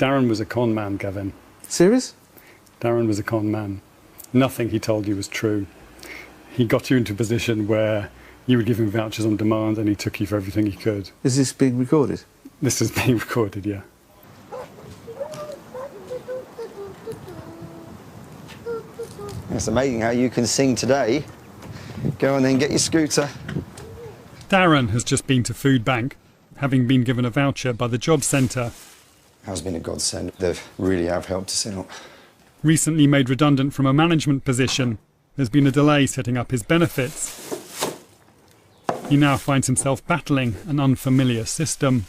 Darren was a con man, Gavin. Serious? Darren was a con man. Nothing he told you was true. He got you into a position where you would give him vouchers on demand and he took you for everything he could. Is this being recorded? This is being recorded, yeah. It's amazing how you can sing today. Go and then get your scooter. Darren has just been to Food Bank, having been given a voucher by the job centre. Has been a godsend. They really have helped us out. Recently made redundant from a management position, there's been a delay setting up his benefits. He now finds himself battling an unfamiliar system.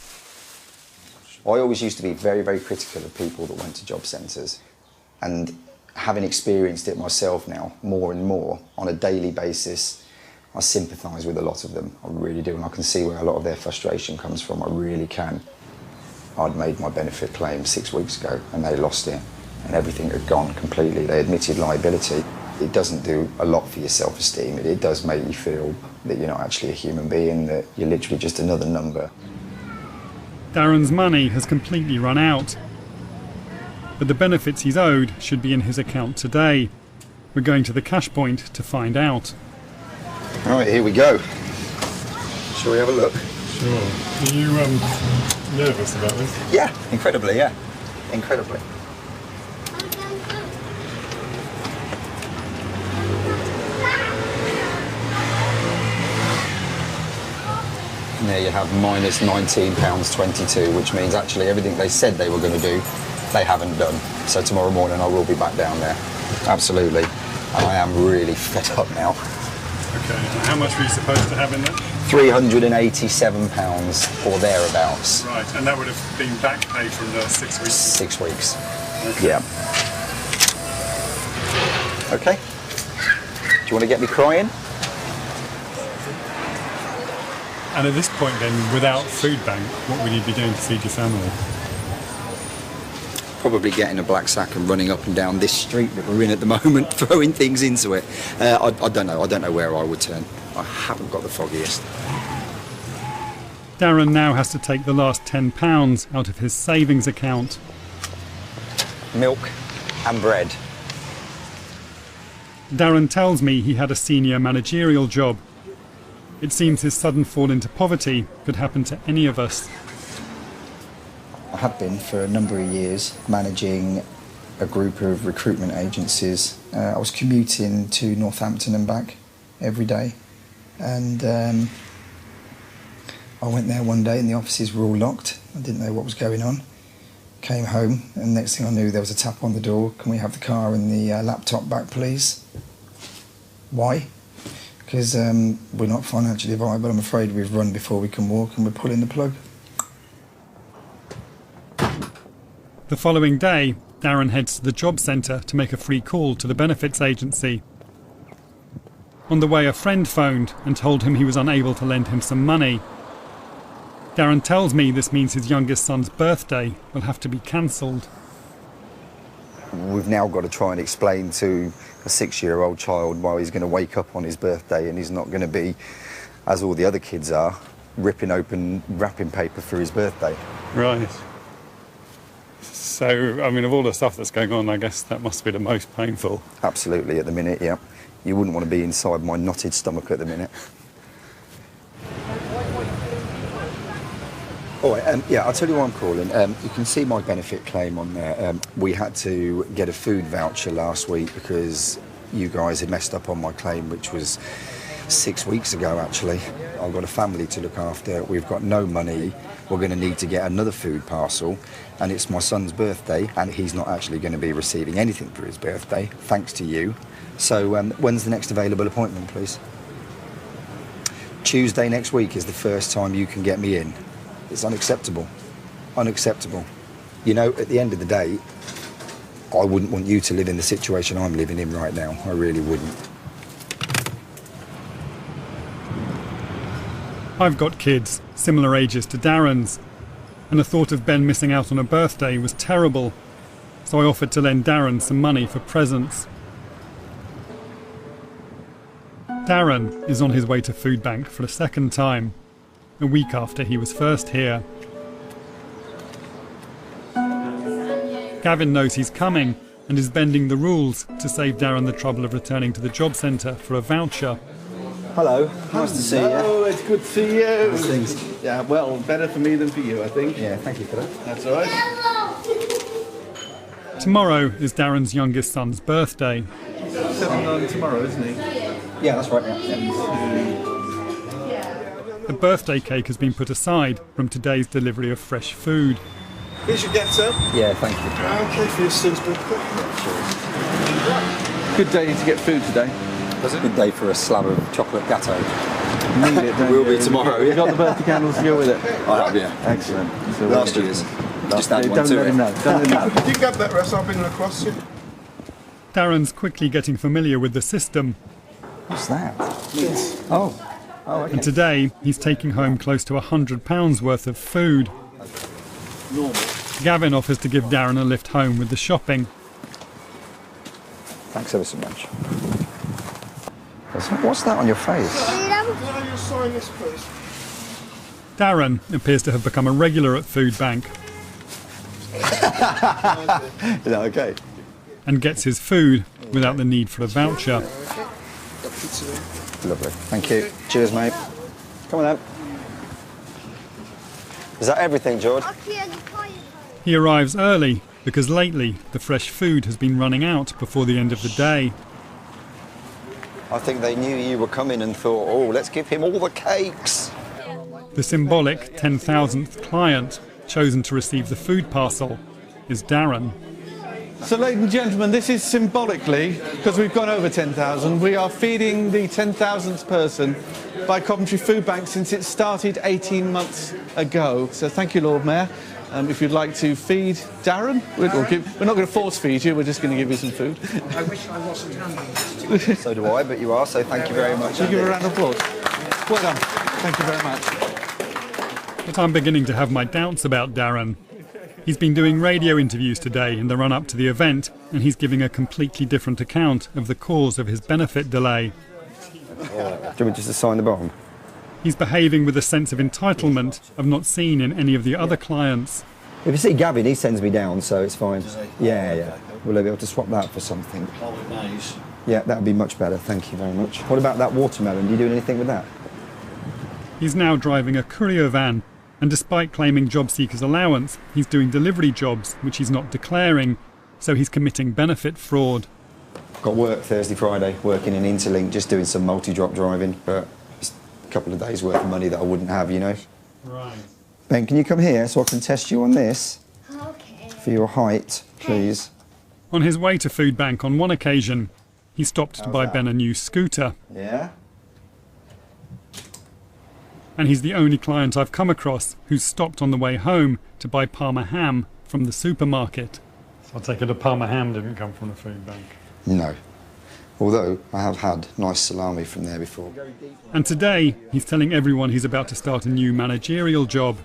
I always used to be very, very critical of people that went to job centres. And having experienced it myself now, more and more, on a daily basis, I sympathise with a lot of them. I really do, and I can see where a lot of their frustration comes from. I really can. I'd made my benefit claim 6 weeks ago, and they lost it, and everything had gone completely. They admitted liability. It doesn't do a lot for your self-esteem. It does make you feel that you're not actually a human being, that you're literally just another number. Darren's money has completely run out, but the benefits he's owed should be in his account today. We're going to the cash point to find out. All right, here we go. Shall we have a look? Sure. Are you nervous about this? Yeah, incredibly, yeah. Incredibly. And there you have minus £19.22, which means actually everything they said they were going to do, they haven't done. So tomorrow morning I will be back down there. Absolutely. And I am really fed up now. Okay, and how much were you supposed to have in there? £387 or thereabouts. Right, and that would have been back pay from the 6 weeks? 6 weeks. Okay. Yeah. Okay. Do you want to get me crying? And at this point then, without Food Bank, what would you be doing to feed your family? Probably getting a black sack and running up and down this street that we're in at the moment, throwing things into it. I don't know. I don't know where I would turn. I haven't got the foggiest. Darren now has to take the last £10 out of his savings account. Milk and bread. Darren tells me he had a senior managerial job. It seems his sudden fall into poverty could happen to any of us. I have been for a number of years managing a group of recruitment agencies. I was commuting to Northampton and back every day, and I went there one day and the offices were all locked. I didn't know what was going on. Came home and next thing I knew there was a tap on the door. Can we have the car and the laptop back, please? Why? Because we're not financially viable. I'm afraid we've run before we can walk and we're pulling the plug. The following day, Darren heads to the job centre to make a free call to the benefits agency. On the way, a friend phoned and told him he was unable to lend him some money. Darren tells me this means his youngest son's birthday will have to be cancelled. We've now got to try and explain to a 6-year-old child why he's going to wake up on his birthday and he's not going to be, as all the other kids are, ripping open wrapping paper for his birthday. Right. So, I mean, of all the stuff that's going on, I guess that must be the most painful. Absolutely, at the minute, yeah. You wouldn't want to be inside my knotted stomach at the minute. All right, yeah, I'll tell you why I'm calling. You can see my benefit claim on there. We had to get a food voucher last week because you guys had messed up on my claim, which was 6 weeks ago, actually. I've got a family to look after. We've got no money. We're going to need to get another food parcel, and it's my son's birthday, and he's not actually going to be receiving anything for his birthday, thanks to you. So when's the next available appointment, please? Tuesday next week is the first time you can get me in. It's unacceptable. Unacceptable. You know, at the end of the day, I wouldn't want you to live in the situation I'm living in right now. I really wouldn't. I've got kids, similar ages to Darren's, and the thought of Ben missing out on a birthday was terrible, so I offered to lend Darren some money for presents. Darren is on his way to Food Bank for a second time, a week after he was first here. Gavin knows he's coming and is bending the rules to save Darren the trouble of returning to the job centre for a voucher. Hello, nice to see you. Oh, it's good to see you. How's things? Yeah, well, better for me than for you, I think. Yeah, thank you for that. That's all right. Tomorrow is Darren's youngest son's birthday. 7 on tomorrow, isn't he? Yeah, that's right. Yeah. The birthday cake has been put aside from today's delivery of fresh food. Here's your getter. Yeah, thank you. Okay, for your son's birthday. Good day to get food today. Was it a good day for a slab of chocolate gâteau? Need it, don't Will you? be tomorrow. You got the birthday candles to go with it? I have, yeah. Excellent. So Last year's. Just add one don't to let it. him know. Don't let him know. If you grab that rest, I'll bring it across you. Darren's quickly getting familiar with the system, What's that? Oh, okay. and today he's taking home close to £100 worth of food. Normal. Gavin offers to give Darren a lift home with the shopping. Thanks ever so much. What's that on your face? Can I just sign this, please? Darren appears to have become a regular at Food Bank Is that okay? and gets his food without the need for a voucher. Lovely. Thank you. Cheers, mate. Come on then. Is that everything, George? He arrives early because lately the fresh food has been running out before the end of the day. I think they knew you were coming and thought, oh, let's give him all the cakes. The symbolic 10,000th client chosen to receive the food parcel is Darren. So, ladies and gentlemen, this is symbolically, because we've gone over 10,000, we are feeding the 10,000th person by Coventry Food Bank since it started 18 months ago. So thank you, Lord Mayor. If you'd like to feed Darren, we're not going to force feed you, we're just going to give you some food. I wish I wasn't handling this. So do I, but you are, so thank you very much. So give a round of applause. Well done. Thank you very much. But I'm beginning to have my doubts about Darren. He's been doing radio interviews today in the run-up to the event, and he's giving a completely different account of the cause of his benefit delay. Do you want me just to sign the bottom? He's behaving with a sense of entitlement I've not seen in any of the other clients. If you see Gavin, he sends me down, so it's fine. Yeah. We'll be able to swap that for something. Nice. Yeah, that would be much better, thank you very much. What about that watermelon? Do you do anything with that? He's now driving a courier van, and despite claiming job seekers allowance, he's doing delivery jobs, which he's not declaring, so he's committing benefit fraud. Got work Thursday, Friday, working in Interlink, just doing some multi-drop driving, but it's a couple of days' worth of money that I wouldn't have, you know. Right. Ben, can you come here so I can test you on this? Okay. For your height, please. On his way to Food Bank on one occasion, he stopped to How's buy that? Ben a new scooter, Yeah? and he's the only client I've come across who's stopped on the way home to buy Parma ham from the supermarket. So I take it a Parma ham didn't come from the Food Bank. No. Although I have had nice salami from there before. And today, he's telling everyone he's about to start a new managerial job.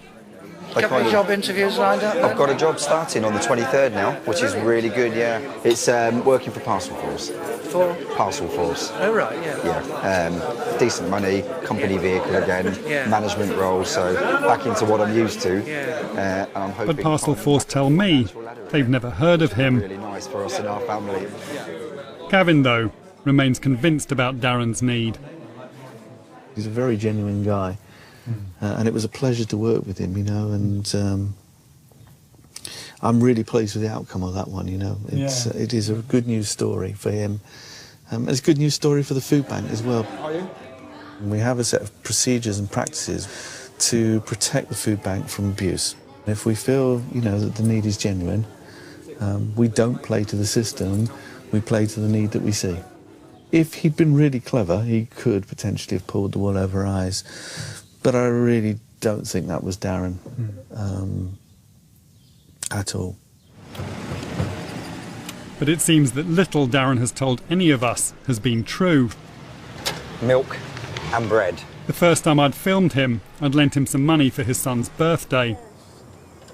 Got any job interviews lined up? I've got a job starting on the 23rd now, which is really good, yeah. It's working for Parcel Force. For? Parcel Force. Oh, right, yeah. Yeah. Decent money, company vehicle again, Yeah. management role, so back into what I'm used to. Yeah. And I'm hoping But Parcel Force tell me they've never heard of him. really nice for us and our family. Gavin, though, remains convinced about Darren's need. He's a very genuine guy, and it was a pleasure to work with him, you know, and I'm really pleased with the outcome of that one, you know. It is a good news story for him. It's a good news story for the food bank as well. And we have a set of procedures and practices to protect the food bank from abuse. If we feel, you know, that the need is genuine, we don't play to the system, we play to the need that we see. If he'd been really clever, he could potentially have pulled the wool over our eyes. But I really don't think that was Darren at all. But it seems that little Darren has told any of us has been true. Milk and bread. The first time I'd filmed him, I'd lent him some money for his son's birthday.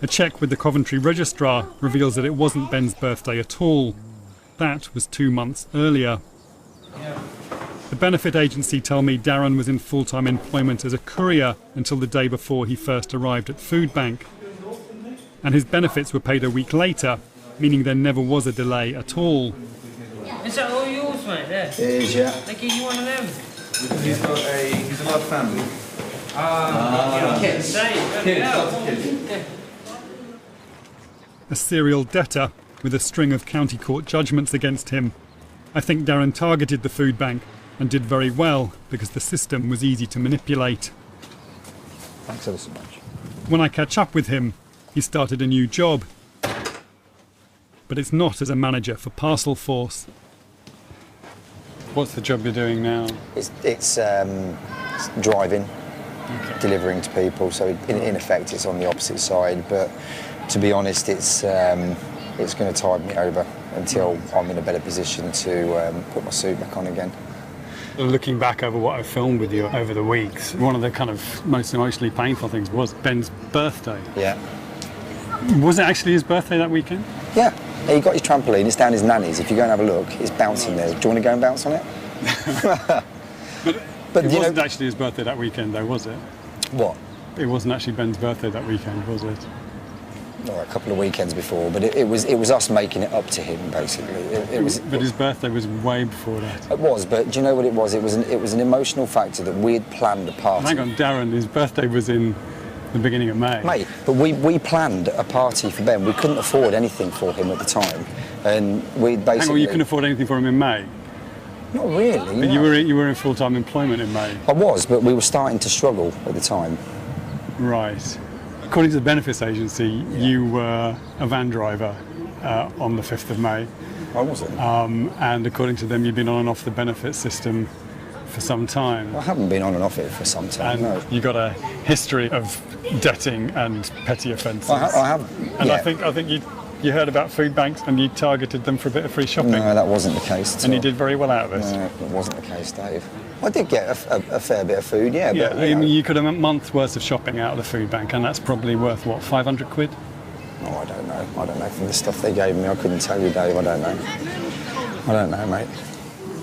A check with the Coventry registrar reveals that it wasn't Ben's birthday at all. That was 2 months earlier. The benefit agency tell me Darren was in full-time employment as a courier until the day before he first arrived at Food Bank. And his benefits were paid a week later, meaning there never was a delay at all. Is that all yours, mate, there? It is, yeah. They give you one of them? He's a large family. Kids. A serial debtor with a string of county court judgments against him. I think Darren targeted the food bank and did very well because the system was easy to manipulate. Thanks ever so much. When I catch up with him, he started a new job. But it's not as a manager for Parcel Force. What's the job you're doing now? It's driving, delivering to people. So in effect, it's on the opposite side. But to be honest, it's going to tide me over until I'm in a better position to put my suit back on again. Looking back over what I've filmed with you over the weeks, one of the kind of most emotionally painful things was Ben's birthday. Yeah. Was it actually his birthday that weekend? Yeah. He got his trampoline. It's down his nanny's. If you go and have a look, it's bouncing there. Do you want to go and bounce on it? But it wasn't actually his birthday that weekend, though, was it? What? It wasn't actually Ben's birthday that weekend, was it? Well, a couple of weekends before, but it was us making it up to him, basically. But his birthday was way before that. It was, but do you know what it was? It was an emotional factor that we had planned a party. Hang on, Darren, his birthday was in the beginning of May. Mate, but we planned a party for Ben. We couldn't afford anything for him at the time, and we basically. Hang on, you couldn't afford anything for him in May? Not really. But no. you were in full-time employment in May. I was, but we were starting to struggle at the time. Right. According to the benefits agency, you were a van driver on the 5th of May. I wasn't. And according to them, you've been on and off the benefits system for some time. I haven't been on and off it for some time. And No. you got a history of debting and petty offences. I have. And yeah. I think you heard about food banks and you targeted them for a bit of free shopping. No, that wasn't the case. And you did very well out of it. No, it wasn't the case, Dave. I did get a fair bit of food, yeah. Yeah, but, I mean, you could have a month's worth of shopping out of the food bank, and that's probably worth, what, 500 quid? Oh, I don't know. I don't know. From the stuff they gave me, I couldn't tell you, Dave. I don't know, mate.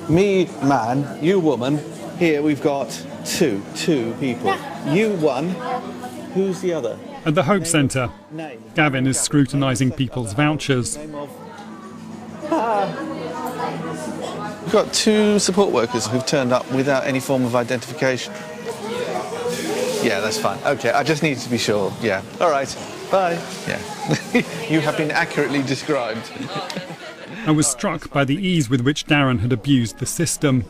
Me, man, you, woman. Here we've got two people. You, one. Who's the other? At the Hope Centre, Name. Gavin is scrutinising people's vouchers. Name of... We've got two support workers who've turned up without any form of identification. Yeah, that's fine. Okay, I just needed to be sure. Yeah. All right. Bye. Yeah. You have been accurately described. I was struck by the ease with which Darren had abused the system.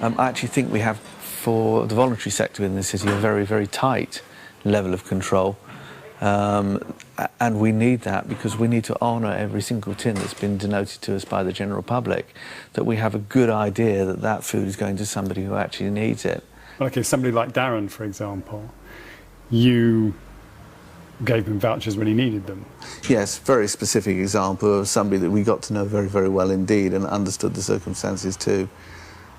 I actually think we have, for the voluntary sector in the city, a very, very tight level of control. And we need that because we need to honour every single tin that's been denoted to us by the general public, that we have a good idea that that food is going to somebody who actually needs it. Okay, somebody like Darren, for example, you gave him vouchers when he needed them. Yes, very specific example of somebody that we got to know very, very well indeed and understood the circumstances too.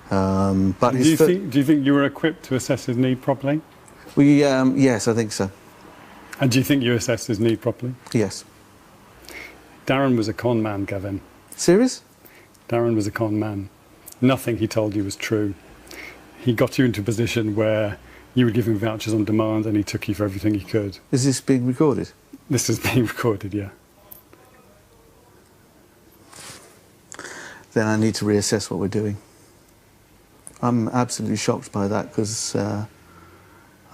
But do you think you were equipped to assess his need properly? Yes, I think so. And do you think you assessed his need properly? Yes. Darren was a con man, Gavin. Serious? Darren was a con man. Nothing he told you was true. He got you into a position where you would give him vouchers on demand and he took you for everything he could. Is this being recorded? This is being recorded, yeah. Then I need to reassess what we're doing. I'm absolutely shocked by that because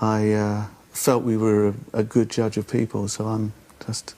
I felt we were a good judge of people, so I'm just